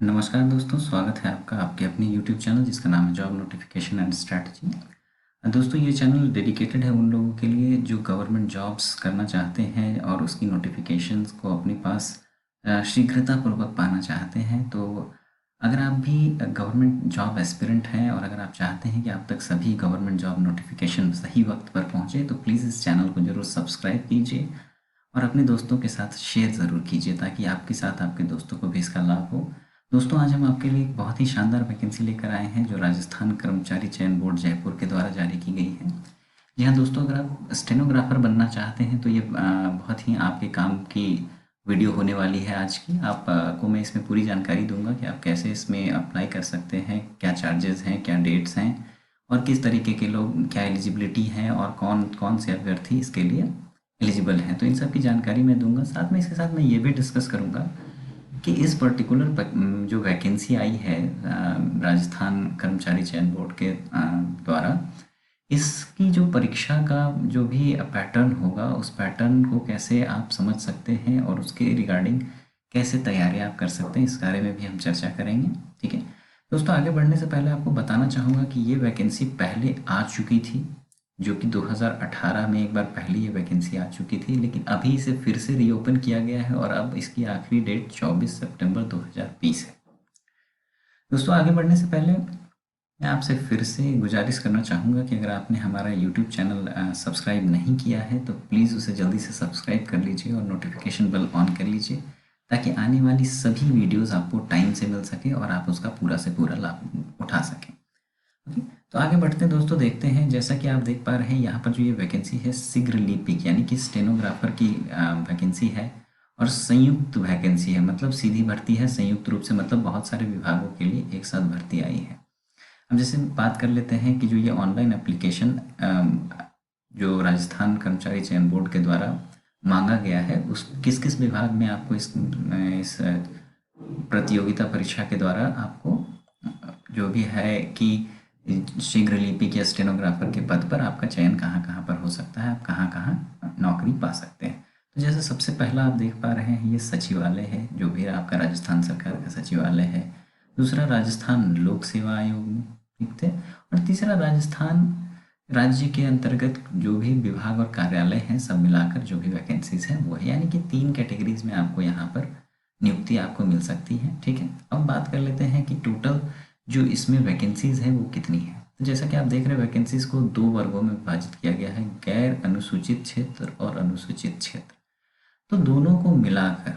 नमस्कार दोस्तों, स्वागत है आपका आपके अपने YouTube चैनल जिसका नाम है जॉब नोटिफिकेशन एंड स्ट्रैटेजी। दोस्तों, ये चैनल डेडिकेटेड है उन लोगों के लिए जो गवर्नमेंट जॉब्स करना चाहते हैं और उसकी नोटिफिकेशंस को अपने पास शीघ्रतापूर्वक पाना चाहते हैं। तो अगर आप भी गवर्नमेंट जॉब एस्पिरेंट हैं और अगर आप चाहते हैं कि आप तक सभी गवर्नमेंट जॉब नोटिफिकेशन सही वक्त पर पहुँचे, तो प्लीज़ इस चैनल को ज़रूर सब्सक्राइब कीजिए और अपने दोस्तों के साथ शेयर ज़रूर कीजिए ताकि आपके साथ आपके दोस्तों को भी इसका लाभ हो। दोस्तों, आज हम आपके लिए एक बहुत ही शानदार वैकेंसी लेकर आए हैं जो राजस्थान कर्मचारी चयन बोर्ड जयपुर के द्वारा जारी की गई है। जी हाँ दोस्तों, अगर आप स्टेनोग्राफर बनना चाहते हैं तो ये बहुत ही आपके काम की वीडियो होने वाली है आज की। आपको मैं इसमें पूरी जानकारी दूंगा कि आप कैसे इसमें अप्लाई कर सकते हैं, क्या चार्जेस हैं, क्या डेट्स हैं और किस तरीके के लोग, क्या एलिजिबिलिटी है और कौन कौन से अभ्यर्थी इसके लिए एलिजिबल हैं। तो इन सब की जानकारी मैं दूंगा। साथ में इसके साथ मैं ये भी डिस्कस करूंगा कि इस पर्टिकुलर जो वैकेंसी आई है राजस्थान कर्मचारी चयन बोर्ड के द्वारा, इसकी जो परीक्षा का जो भी पैटर्न होगा उस पैटर्न को कैसे आप समझ सकते हैं और उसके रिगार्डिंग कैसे तैयारी आप कर सकते हैं, इस बारे में भी हम चर्चा करेंगे। ठीक है दोस्तों, आगे बढ़ने से पहले आपको बताना चाहूँगा कि ये वैकेंसी पहले आ चुकी थी, जो कि 2018 में एक बार पहले ये वैकेंसी आ चुकी थी, लेकिन अभी इसे फिर से रीओपन किया गया है और अब इसकी आखिरी डेट 24 सितंबर 2020 है। दोस्तों, आगे बढ़ने से पहले मैं आपसे फिर से गुजारिश करना चाहूँगा कि अगर आपने हमारा यूट्यूब चैनल सब्सक्राइब नहीं किया है तो प्लीज़ उसे जल्दी से सब्सक्राइब कर लीजिए और नोटिफिकेशन बेल ऑन कर लीजिए ताकि आने वाली सभी वीडियोस आपको टाइम से मिल सके और आप उसका पूरा से पूरा लाभ उठा सकें। ओके, तो आगे बढ़ते हैं दोस्तों, देखते हैं। जैसा कि आप देख पा रहे हैं यहाँ पर जो ये वैकेंसी है शीघ्र लिपिक यानी कि स्टेनोग्राफर की वैकेंसी है और संयुक्त वैकेंसी है, मतलब सीधी भर्ती है संयुक्त रूप से, मतलब बहुत सारे विभागों के लिए एक साथ भर्ती आई है। अब जैसे बात कर लेते हैं कि जो ये ऑनलाइन एप्लीकेशन जो राजस्थान कर्मचारी चयन बोर्ड के द्वारा मांगा गया है, उस किस किस विभाग में आपको इस प्रतियोगिता परीक्षा के द्वारा आपको जो भी है कि शीघ्र लिपिक या स्टेनोग्राफर के पद पर आपका चयन कहाँ कहाँ पर हो सकता है, आप कहाँ कहाँ नौकरी पा सकते हैं। तो जैसे सबसे पहला आप देख पा रहे हैं, ये सचिवालय है, जो भी आपका राजस्थान सरकार का सचिवालय है। दूसरा राजस्थान लोक सेवा आयोग में, ठीक थे। और तीसरा राजस्थान राज्य के अंतर्गत जो भी विभाग और कार्यालय हैं सब मिलाकर जो भी वैकेंसीज हैं वो है, यानी कि 3 कैटेगरीज में आपको यहाँ पर नियुक्ति आपको मिल सकती है। ठीक है, अब बात कर लेते हैं कि टोटल जो इसमें वैकेंसीज है वो कितनी है। तो जैसा कि आप देख रहे हैं, वैकेंसीज को 2 वर्गों में विभाजित किया गया है, गैर अनुसूचित क्षेत्र और अनुसूचित क्षेत्र। तो दोनों को मिलाकर,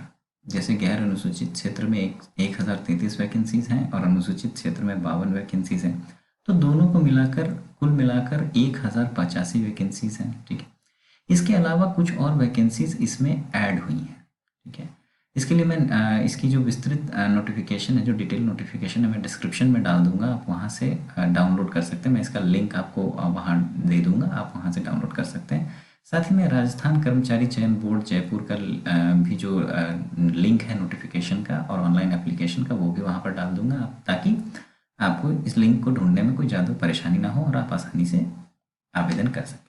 जैसे गैर अनुसूचित क्षेत्र में 1033 वैकेंसीज हैं और अनुसूचित क्षेत्र में 52 वैकेंसीज हैं, तो दोनों को मिलाकर कुल मिलाकर 1085 वैकेंसीज हैं। ठीक है, इसके अलावा कुछ और वैकेंसीज इसमें ऐड हुई हैं। ठीक है, इसके लिए मैं इसकी जो विस्तृत नोटिफिकेशन है, जो डिटेल नोटिफिकेशन है, मैं डिस्क्रिप्शन में डाल दूंगा, आप वहाँ से डाउनलोड कर सकते हैं। मैं इसका लिंक आपको वहाँ दे दूंगा, आप वहाँ से डाउनलोड कर सकते हैं। साथ ही में राजस्थान कर्मचारी चयन बोर्ड जयपुर का भी जो लिंक है नोटिफिकेशन का और ऑनलाइन एप्लीकेशन का, वो भी वहाँ पर डाल दूंगा, ताकि आपको इस लिंक को ढूंढने में कोई ज़्यादा परेशानी ना हो और आप आसानी से आवेदन कर सकें।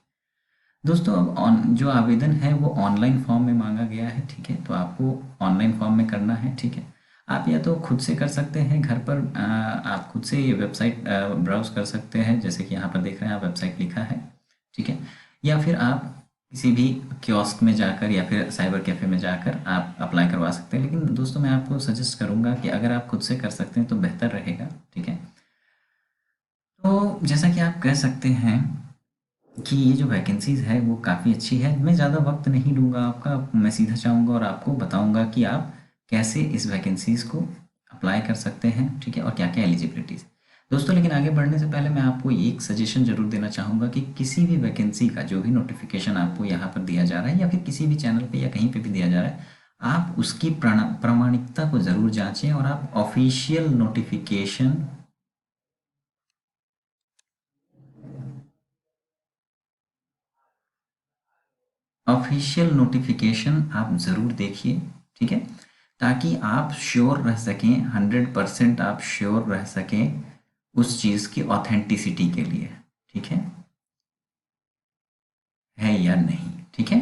दोस्तों, अब जो आवेदन है वो ऑनलाइन फॉर्म में मांगा गया है। ठीक है, तो आपको ऑनलाइन फॉर्म में करना है। ठीक है, आप या तो खुद से कर सकते हैं घर पर, आप खुद से ये वेबसाइट ब्राउज कर सकते हैं, जैसे कि यहाँ पर देख रहे हैं आप, वेबसाइट लिखा है। ठीक है, या फिर आप किसी भी कियोस्क में जाकर या फिर साइबर कैफ़े में जाकर आप अप्लाई करवा सकते हैं। लेकिन दोस्तों, मैं आपको सजेस्ट करूँगा कि अगर आप खुद से कर सकते हैं तो बेहतर रहेगा। ठीक है, तो जैसा कि आप कह सकते हैं कि ये जो वैकेंसीज़ है वो काफ़ी अच्छी है। मैं ज़्यादा वक्त नहीं लूँगा आपका, मैं सीधा चाहूँगा और आपको बताऊँगा कि आप कैसे इस वैकेंसीज़ को अप्लाई कर सकते हैं। ठीक है, और क्या-क्या एलिजिबिलिटीज़। दोस्तों, लेकिन आगे बढ़ने से पहले मैं आपको एक सजेशन ज़रूर देना चाहूँगा कि किसी भी वैकेंसी का जो भी नोटिफिकेशन आपको यहाँ पर दिया जा रहा है या फिर किसी भी चैनल पे या कहीं पे भी दिया जा रहा है, आप उसकी प्रामाणिकता को ज़रूर जाँचें और आप ऑफिशियल नोटिफिकेशन आप ज़रूर देखिए। ठीक है, ताकि आप श्योर रह सकें, 100% आप श्योर रह सकें उस चीज़ की ऑथेंटिसिटी के लिए। ठीक है या नहीं। ठीक है,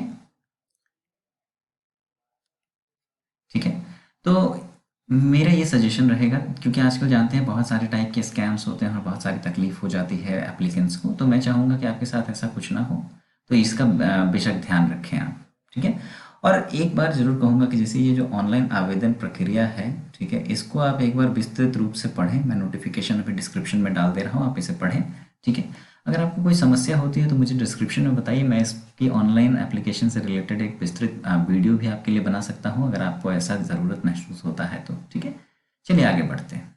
ठीक है। तो मेरा ये सजेशन रहेगा, क्योंकि आजकल जानते हैं बहुत सारे टाइप के स्कैम्स होते हैं और बहुत सारी तकलीफ हो जाती है एप्लीकेंट्स को, तो मैं चाहूँगा कि आपके साथ ऐसा कुछ ना हो। तो इसका बेशक ध्यान रखें आप, ठीक है। और एक बार ज़रूर कहूँगा कि जैसे ये जो ऑनलाइन आवेदन प्रक्रिया है, ठीक है, इसको आप एक बार विस्तृत रूप से पढ़ें। मैं नोटिफिकेशन अभी डिस्क्रिप्शन में डाल दे रहा हूँ, आप इसे पढ़ें, ठीक है। अगर आपको कोई समस्या होती है तो मुझे डिस्क्रिप्शन में बताइए, मैं इसकी ऑनलाइन एप्लीकेशन से रिलेटेड एक विस्तृत वीडियो भी आपके लिए बना सकता हूँ, अगर आपको ऐसा ज़रूरत महसूस होता है तो, ठीक है। चलिए आगे बढ़ते हैं।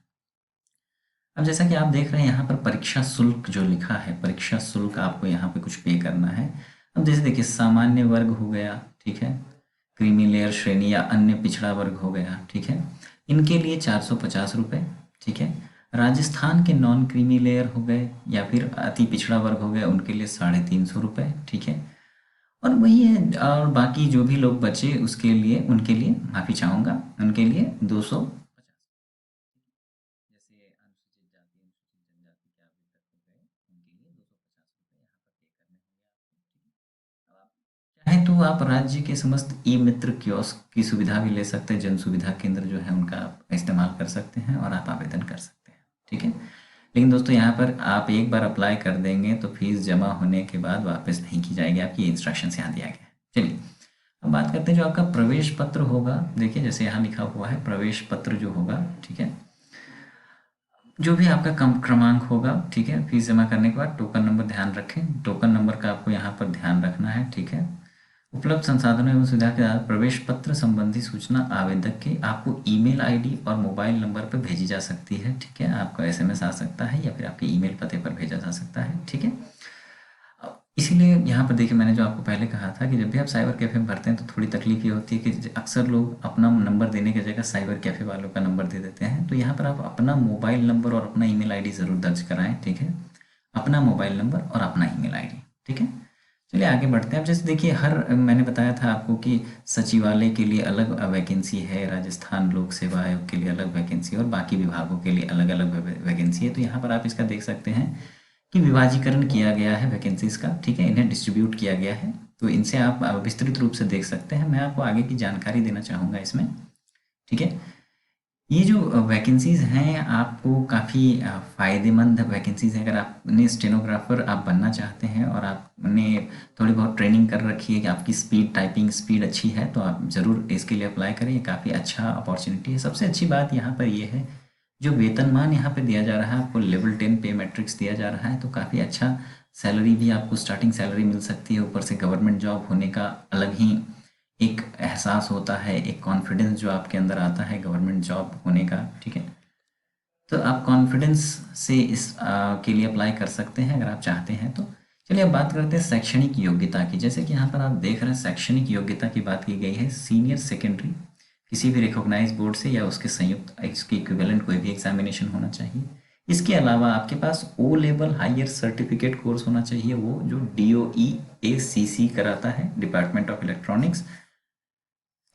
अब जैसा कि आप देख रहे हैं यहाँ पर परीक्षा शुल्क जो लिखा है, परीक्षा शुल्क आपको यहाँ पे कुछ पे करना है। अब जैसे देखिए, सामान्य वर्ग हो गया, ठीक है, क्रीमी लेयर श्रेणी या अन्य पिछड़ा वर्ग हो गया, ठीक है, इनके लिए 450 रुपये, ठीक है। राजस्थान के नॉन क्रीमी लेयर हो गए या फिर अति पिछड़ा वर्ग हो गए, उनके लिए 350 रुपये, ठीक है। और वही है, और बाकी जो भी लोग बचे उसके लिए, उनके लिए माफ़ी चाहूँगा, उनके लिए 250, जैसे अनुसूचित जाति अनुसूचित जनजाति के अभी तक हो गए, उनके लिए 250 रुपये यहाँ पर पे करने होंगे आपको, ठीक है। अब आप चाहे तो आप राज्य के समस्त ई मित्र कियोस्क की सुविधा भी ले सकते हैं, जन सुविधा केंद्र जो है उनका आप इस्तेमाल कर सकते हैं और आप आवेदन कर सकते हैं, ठीक है। लेकिन दोस्तों यहाँ पर आप एक बार अप्लाई कर देंगे तो फीस जमा होने के बाद वापस नहीं की जाएगी, आपकी इंस्ट्रक्शंस यहाँ दिया गया है। चलिए अब बात करते हैं जो आपका प्रवेश पत्र होगा। देखिए जैसे यहाँ लिखा हुआ है, प्रवेश पत्र जो होगा, ठीक है, जो भी आपका कम क्रमांक होगा, ठीक है, फीस जमा करने के बाद टोकन नंबर ध्यान रखें, टोकन नंबर का आपको यहाँ पर ध्यान रखना है, ठीक है। उपलब्ध संसाधनों एवं सुविधा के आधार प्रवेश पत्र संबंधी सूचना आवेदक के आपको ईमेल आईडी और मोबाइल नंबर पर भेजी जा सकती है, ठीक है। आपका एसएमएस आ सकता है या फिर आपके ईमेल पते पर भेजा जा सकता है, ठीक है। इसीलिए यहाँ पर देखिए, मैंने जो आपको पहले कहा था कि जब भी आप साइबर कैफ़े में भरते हैं तो थोड़ी तकलीफ ये होती है कि अक्सर लोग अपना नंबर देने की जगह साइबर कैफ़े वालों का नंबर दे देते हैं। तो यहाँ पर आप अपना मोबाइल नंबर और अपना ईमेल आईडी ज़रूर दर्ज कराएं, ठीक है। अपना मोबाइल नंबर और अपना ईमेल आईडी, ठीक है। चलिए आगे बढ़ते हैं। अब जैसे देखिए, मैंने बताया था आपको कि सचिवालय के लिए अलग वैकेंसी है, राजस्थान लोक सेवा आयोग के लिए अलग वैकेंसी और बाकी विभागों के लिए अलग अलग वैकेंसी है। तो यहाँ पर आप इसका देख सकते हैं कि विभाजीकरण किया गया है वैकेंसीज का, ठीक है, इन्हें डिस्ट्रीब्यूट किया गया है। तो इनसे आप विस्तृत रूप से देख सकते हैं। मैं आपको आगे की जानकारी देना चाहूँगा इसमें, ठीक है। ये जो वैकेंसीज हैं आपको काफ़ी फ़ायदेमंद वैकेंसीज हैं। अगर आपने स्टेनोग्राफर आप बनना चाहते हैं और आपने थोड़ी बहुत ट्रेनिंग कर रखी है कि आपकी स्पीड, टाइपिंग स्पीड अच्छी है, तो आप ज़रूर इसके लिए अप्लाई करें। ये काफ़ी अच्छा अपॉर्चुनिटी है। सबसे अच्छी बात यहाँ पर ये है, जो वेतनमान यहाँ पे दिया जा रहा है आपको, लेवल 10 पे मैट्रिक्स दिया जा रहा है, तो काफ़ी अच्छा सैलरी भी आपको, स्टार्टिंग सैलरी मिल सकती है। ऊपर से गवर्नमेंट जॉब होने का अलग ही एक एहसास होता है, एक कॉन्फिडेंस जो आपके अंदर आता है गवर्नमेंट जॉब होने का, ठीक है। तो आप कॉन्फिडेंस से के लिए अप्लाई कर सकते हैं अगर आप चाहते हैं तो। चलिए अब बात करते हैं शैक्षणिक योग्यता की। जैसे कि यहाँ पर आप देख रहे हैं, शैक्षणिक योग्यता की बात की गई है। सीनियर सेकेंडरी किसी भी रिकॉग्नाइज बोर्ड से या उसके संयुक्त इसके इक्विवेलेंट कोई भी एग्जामिनेशन होना चाहिए। इसके अलावा आपके पास O level higher certificate course होना चाहिए, वो जो DOE-ACC कराता है, department of electronics,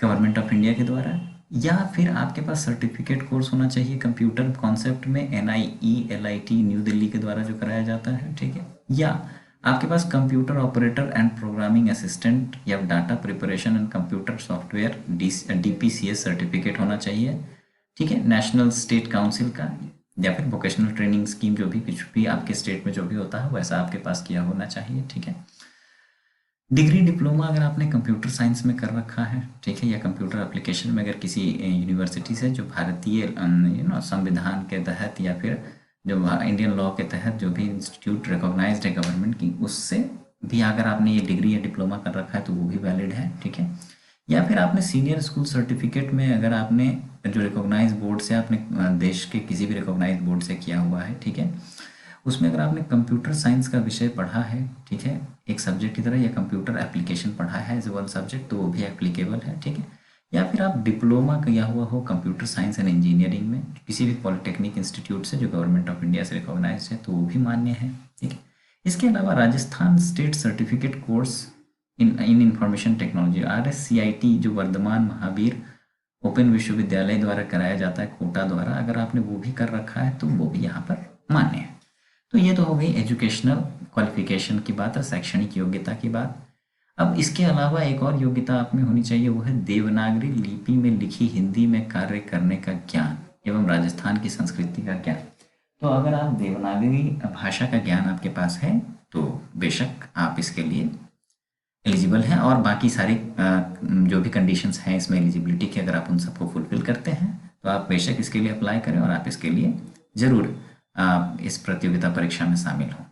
government of India के द्वारा। या फिर आपके पास सर्टिफिकेट कोर्स होना चाहिए कंप्यूटर कॉन्सेप्ट में, NIE-LIT न्यू दिल्ली के द्वारा जो कराया जाता है, ठीक है। या आपके पास computer operator and programming assistant या data preparation and computer software DPCS certificate होना चाहिए, ठीक है, नेशनल स्टेट काउंसिल का। या फिर वोकेशनल ट्रेनिंग स्कीम, जो भी कुछ भी आपके स्टेट में जो भी होता है वैसा आपके पास किया होना चाहिए, ठीक है। डिग्री डिप्लोमा अगर आपने कंप्यूटर साइंस में कर रखा है, ठीक है, या कंप्यूटर एप्लीकेशन में अगर किसी यूनिवर्सिटी से जो भारतीय संविधान के तहत या फिर जो इंडियन लॉ के तहत जो भी इंस्टीट्यूट रिकॉग्नाइज्ड है गवर्नमेंट की, उससे भी अगर आपने ये डिग्री या डिप्लोमा कर रखा है तो वो भी वैलिड है, ठीक है। या फिर आपने सीनियर स्कूल सर्टिफिकेट में अगर आपने जो रिकॉग्नाइज बोर्ड से, आपने देश के किसी भी रिकॉग्नाइज बोर्ड से किया हुआ है, ठीक है, उसमें अगर आपने कंप्यूटर साइंस का विषय पढ़ा है, ठीक है, एक सब्जेक्ट की तरह, या कंप्यूटर एप्लीकेशन पढ़ा है एज वन सब्जेक्ट, तो वो भी एप्लीकेबल है, ठीक है। या फिर आप डिप्लोमा किया हुआ हो कंप्यूटर साइंस एंड इंजीनियरिंग में किसी भी पॉलिटेक्निक इंस्टीट्यूट से जो गवर्नमेंट ऑफ इंडिया से रिकॉग्नाइज है, तो वो भी मान्य है, ठीक है। इसके अलावा Rajasthan state certificate course in information technology, RSCIT, जो वर्धमान महावीर ओपन विश्वविद्यालय द्वारा कराया जाता है, कोटा द्वारा, अगर आपने वो भी कर रखा है तो वो भी यहाँ पर मान्य है। तो ये तो हो गई एजुकेशनल क्वालिफिकेशन की बात और शैक्षणिक योग्यता की बात। अब इसके अलावा एक और योग्यता आप में होनी चाहिए, वो है देवनागरी लिपि में लिखी हिंदी में कार्य करने का ज्ञान एवं राजस्थान की संस्कृति का ज्ञान। तो अगर आप देवनागरी भाषा का ज्ञान आपके पास है तो बेशक आप इसके लिए एलिजिबल हैं, और बाकी सारे जो भी कंडीशंस हैं इसमें एलिजिबिलिटी के, अगर आप उन सबको फुलफिल करते हैं तो आप बेशक इसके लिए अप्लाई करें और आप इसके लिए ज़रूर इस प्रतियोगिता परीक्षा में शामिल हों।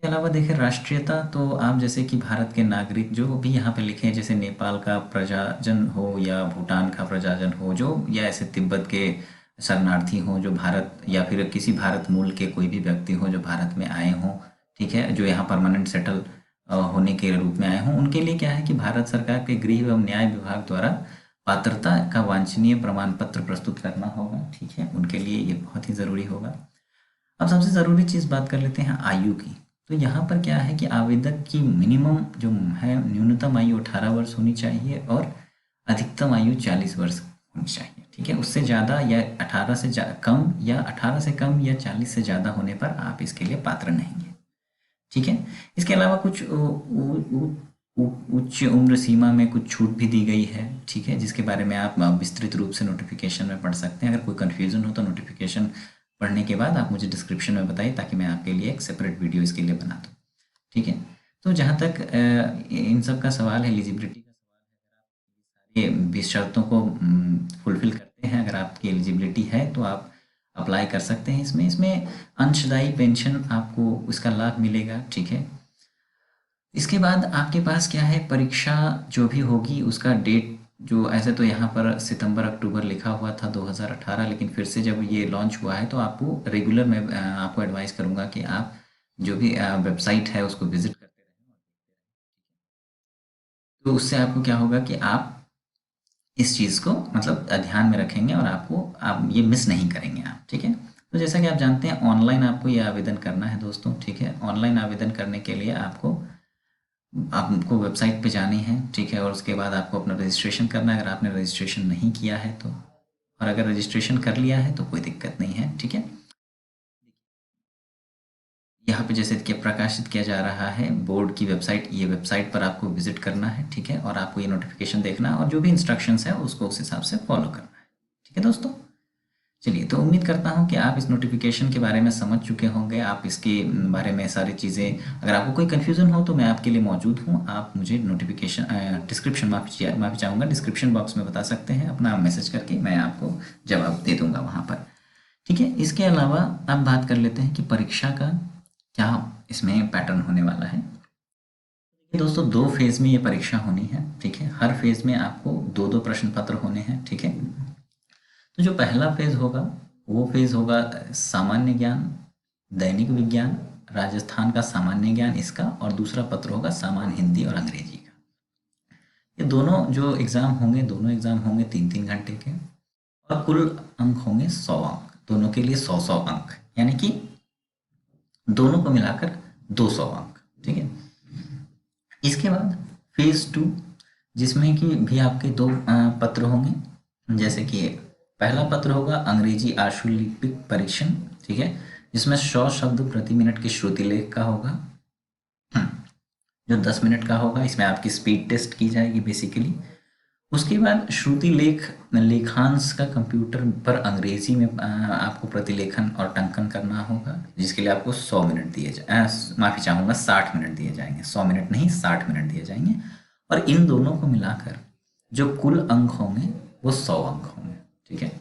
इसके अलावा देखिए राष्ट्रीयता, तो आप जैसे कि भारत के नागरिक जो भी यहाँ पे लिखे हैं, जैसे नेपाल का प्रजाजन हो या भूटान का प्रजाजन हो, जो या ऐसे तिब्बत के शरणार्थी हों जो भारत, या फिर किसी भारत मूल के कोई भी व्यक्ति हो जो भारत में आए हों, ठीक है, जो यहाँ परमानेंट सेटल होने के रूप में आए हों, उनके लिए क्या है कि भारत सरकार के गृह एवं न्याय विभाग द्वारा पात्रता का वांछनीय प्रमाण पत्र प्रस्तुत करना होगा। ठीक है, उनके लिए ये बहुत ही ज़रूरी होगा। अब सबसे ज़रूरी चीज़ बात कर लेते हैं आयु की। तो यहाँ पर क्या है कि आवेदक की मिनिमम जो है न्यूनतम आयु 18 वर्ष होनी चाहिए और अधिकतम आयु 40 वर्ष होनी चाहिए। ठीक है, उससे ज़्यादा या 18 से कम, या 18 से कम या 40 से ज़्यादा होने पर आप इसके लिए पात्र नहीं हैं। ठीक है, इसके अलावा कुछ उच्च उम्र सीमा में कुछ छूट भी दी गई है। ठीक है, जिसके बारे में आप विस्तृत रूप से नोटिफिकेशन में पढ़ सकते हैं। अगर कोई कन्फ्यूज़न हो तो नोटिफिकेशन पढ़ने के बाद आप मुझे डिस्क्रिप्शन में बताइए, ताकि मैं आपके लिए एक सेपरेट वीडियो इसके लिए बना दूँ। ठीक है, तो जहाँ तक इन सब का सवाल है, एलिजिबिलिटी का सवाल है, अगर आप ये 20 शर्तों को फुलफिल करते हैं, अगर आपकी एलिजिबिलिटी है तो आप अप्लाई कर सकते हैं इसमें। इसमें अंशदायी पेंशन आपको इसका लाभ मिलेगा। ठीक है, इसके बाद आपके पास क्या है, परीक्षा जो भी होगी उसका डेट, जो ऐसे तो यहाँ पर सितंबर अक्टूबर लिखा हुआ था 2018, लेकिन फिर से जब ये लॉन्च हुआ है तो आपको रेगुलर मैं आपको एडवाइस करूँगा कि आप जो भी वेबसाइट है उसको विजिट करते रहें। तो उससे आपको क्या होगा कि आप इस चीज़ को मतलब ध्यान में रखेंगे और आप ये मिस नहीं करेंगे आप। ठीक है, तो जैसा कि आप जानते हैं ऑनलाइन आपको ये आवेदन करना है दोस्तों। ठीक है, ऑनलाइन आवेदन करने के लिए आपको वेबसाइट पे जानी है। ठीक है, और उसके बाद आपको अपना रजिस्ट्रेशन करना है, अगर आपने रजिस्ट्रेशन नहीं किया है तो, और अगर रजिस्ट्रेशन कर लिया है तो कोई दिक्कत नहीं है। ठीक है, यहाँ पे जैसे कि प्रकाशित किया जा रहा है बोर्ड की वेबसाइट, ये वेबसाइट पर आपको विजिट करना है। ठीक है, और आपको ये नोटिफिकेशन देखना है और जो भी इंस्ट्रक्शंस है उसको उस हिसाब से फॉलो करना है। ठीक है दोस्तों, चलिए, तो उम्मीद करता हूँ कि आप इस नोटिफिकेशन के बारे में समझ चुके होंगे। आप इसके बारे में सारी चीज़ें, अगर आपको कोई कन्फ्यूज़न हो तो मैं आपके लिए मौजूद हूँ। आप मुझे नोटिफिकेशन डिस्क्रिप्शन माफ़ी चाहूँगा, डिस्क्रिप्शन बॉक्स में बता सकते हैं अपना मैसेज करके, मैं आपको जवाब दे दूँगा वहाँ पर। ठीक है, इसके अलावा अब बात कर लेते हैं कि परीक्षा का क्या इसमें पैटर्न होने वाला है। दोस्तों 2 फेज़ में ये परीक्षा होनी है। ठीक है, हर फेज़ में आपको 2-2 प्रश्न पत्र होने हैं। ठीक है, तो जो पहला फेज़ होगा वो फेज़ होगा सामान्य ज्ञान, दैनिक विज्ञान, राजस्थान का सामान्य ज्ञान इसका, और दूसरा पत्र होगा सामान्य हिंदी और अंग्रेजी का। ये दोनों जो एग्ज़ाम होंगे, दोनों एग्ज़ाम होंगे 3-3 घंटे के, और कुल अंक होंगे 100 अंक, दोनों के लिए 100-100 अंक, यानी कि दोनों को मिलाकर 200 अंक। ठीक है, इसके बाद फेज़ 2, जिसमें कि भी आपके 2 पत्र होंगे। जैसे कि पहला पत्र होगा अंग्रेजी आशुलिपिक परीक्षण। ठीक है, जिसमें 100 शब्द प्रति मिनट की श्रुति लेख का होगा, जो 10 मिनट का होगा। इसमें आपकी स्पीड टेस्ट की जाएगी बेसिकली। उसके बाद श्रुति लेखांश का कंप्यूटर पर अंग्रेजी में आपको प्रतिलेखन और टंकन करना होगा, जिसके लिए आपको 100 मिनट दिए माफ़ी चाहूँगा 60 मिनट दिए जाएंगे, 100 मिनट नहीं 60 मिनट दिए जाएंगे, और इन दोनों को मिलाकर जो कुल अंक होंगे वो 100 अंक होंगे। ठीक है,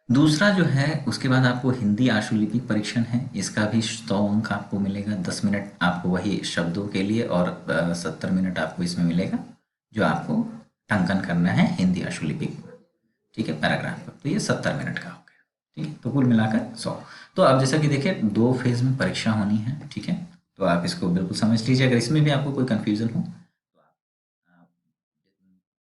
दूसरा जो है उसके बाद आपको हिंदी आशुलिपिक परीक्षण है, इसका भी 100 अंक आपको मिलेगा। 10 मिनट आपको वही शब्दों के लिए, और 70 मिनट आपको इसमें मिलेगा जो आपको टंकन करना है हिंदी आशुलिपिक। ठीक है, पैराग्राफ पर, तो ये 70 मिनट का हो गया। ठीक है, तो कुल मिलाकर 100। तो आप जैसा कि देखिए 2 फेज में परीक्षा होनी है। ठीक है, तो आप इसको बिल्कुल समझ लीजिए। अगर इसमें भी आपको कोई कन्फ्यूज़न हो तो आप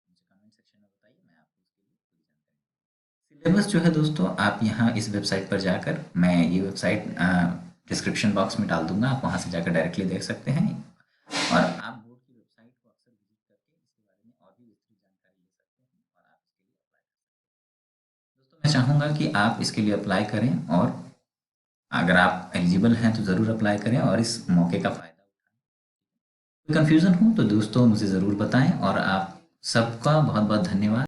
मुझे कमेंट सेक्शन में बताइए, मैं आपको उसके लिए पूरी जानकारी। सिलेबस जो है दोस्तों, आप यहाँ इस वेबसाइट पर जाकर, मैं ये वेबसाइट डिस्क्रिप्शन बॉक्स में डाल दूंगा, आप वहाँ से जाकर डायरेक्टली देख सकते हैं, और आप बोर्ड की वेबसाइट को अक्सर विजिट करके इसके बारे में और भी विस्तृत जानकारी ले सकते हैं, और आप इसके लिए अप्लाई कर सकते हैं। दोस्तों मैं चाहूँगा कि आप इसके लिए अप्लाई करें, और अगर आप एलिजिबल हैं तो ज़रूर अप्लाई करें और इस मौके का फ़ायदा कोई कन्फ्यूज़न हो तो दोस्तों मुझे ज़रूर बताएं और आप सबका बहुत बहुत धन्यवाद।